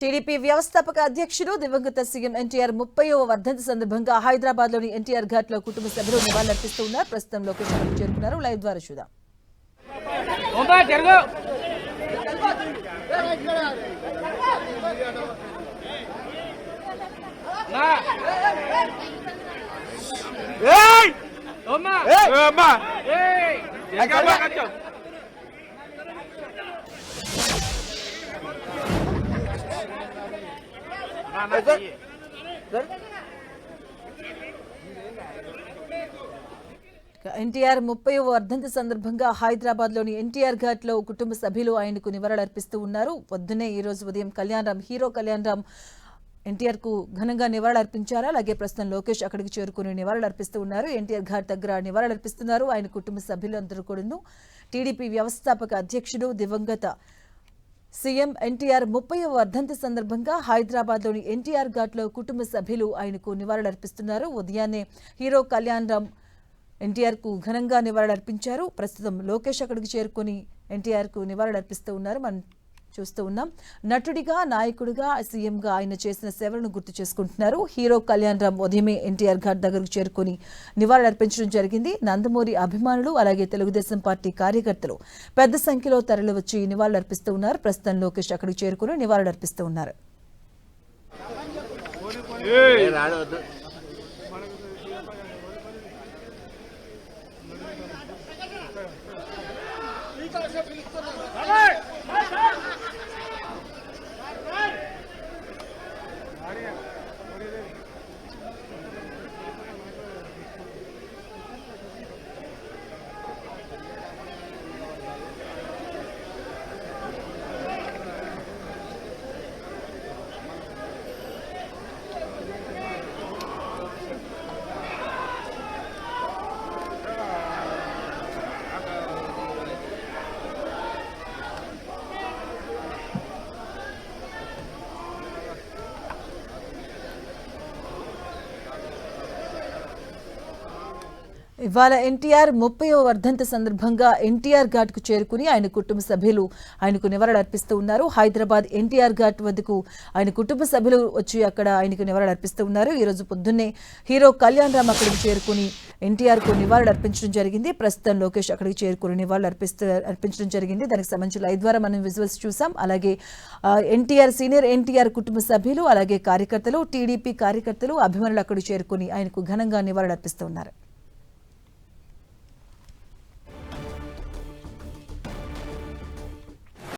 TDP వ్యవస్థాపక అధ్యక్షుడు దివంగత సీఎం ఎన్టీఆర్ 30వ వర్ధంతి సందర్భంగా హైదరాబాద్ లోని ఎన్టీఆర్ ఘాట్ లో కుటుంబ సభ్యులు నివాళులర్పిస్తూ ఉన్నారు. ప్రస్తుతం లొకేషన్ చేరుకున్నారు. లైవ్ ద్వారా చూద్దాం. ఎన్టీఆర్ 30వ వర్ధంతి సందర్భంగా హైదరాబాద్ లోని ఎన్టీఆర్ ఘాట్ లో కుటుంబ సభ్యులు ఆయనకు నివాళులర్పిస్తూ ఉన్నారు. పొద్దున్నే ఈ రోజు ఉదయం హీరో కళ్యాణ్ రామ్ ఎన్టీఆర్ కు ఘనంగా నివాళులర్పించారు. అలాగే ప్రస్తుతం లోకేష్ అక్కడికి చేరుకుని నివాళులర్పిస్తూ ఉన్నారు. ఎన్టీఆర్ ఘాట్ దగ్గర నివాళులర్పిస్తున్నారు. ఆయన కుటుంబ సభ్యులందరూ కూడాను. టీడీపీ వ్యవస్థాపక అధ్యక్షుడు దివంగత సీఎం ఎన్టీఆర్ 30వ వర్ధంతి సందర్భంగా హైదరాబాద్ లోని ఎన్టీఆర్ ఘాట్ లో కుటుంబ సభ్యులు ఆయనకు నివాళులర్పిస్తున్నారు. ఉదయాన్నే హీరో కళ్యాణ్ రామ్ ఎన్టీఆర్ కు ఘనంగా నివాళులర్పించారు. ప్రస్తుతం లోకేష్ అక్కడికి చేరుకుని ఎన్టీఆర్ కు నివాళులర్పిస్తూ ఉన్నారు. మనం చూస్తూ ఉన్నాం. నటుడిగా, నాయకుడిగా, సీఎంగా ఆయన చేసిన సేవలను గుర్తు చేసుకుంటున్నారు. హీరో కళ్యాణ్ రామ్ ఉదయమే ఎన్టీఆర్ ఘాట్ దగ్గరకు చేరుకుని నివాళులర్పించడం జరిగింది. నందమూరి అభిమానులు అలాగే తెలుగుదేశం పార్టీ కార్యకర్తలు పెద్ద సంఖ్యలో తరలివచ్చి నివాళులర్పిస్తూ ఉన్నారు. ప్రస్తుతం లోకేష్ అక్కడికి చేరుకుని నివాళులర్పిస్తూ ఉన్నారు. ఇవాళ ఎన్టీఆర్ 30వ వర్ధంతి సందర్భంగా ఎన్టీఆర్ ఘాట్ కు చేరుకుని ఆయన కుటుంబ సభ్యులు ఆయనకు నివాళులర్పిస్తూ ఉన్నారు. హైదరాబాద్ ఎన్టీఆర్ ఘాట్ వద్దకు ఆయన కుటుంబ సభ్యులు వచ్చి అక్కడ ఆయనకు నివాళులర్పిస్తూ ఉన్నారు. ఈ రోజు పొద్దున్నే హీరో కళ్యాణ్ రామ్ అక్కడికి చేరుకుని ఎన్టీఆర్ కు నివాళులర్పించడం జరిగింది. ప్రస్తుతం లోకేష్ అక్కడికి చేరుకుని నివాళులర్పించడం జరిగింది. దానికి సంబంధించి లైవ్ ద్వారా మనం విజువల్స్ చూసాం. అలాగే సీనియర్ ఎన్టీఆర్ కుటుంబ సభ్యులు అలాగే కార్యకర్తలు, టీడీపీ కార్యకర్తలు, అభిమానులు అక్కడికి చేరుకుని ఆయనకు ఘనంగా నివాళులర్పిస్తూ ఉన్నారు.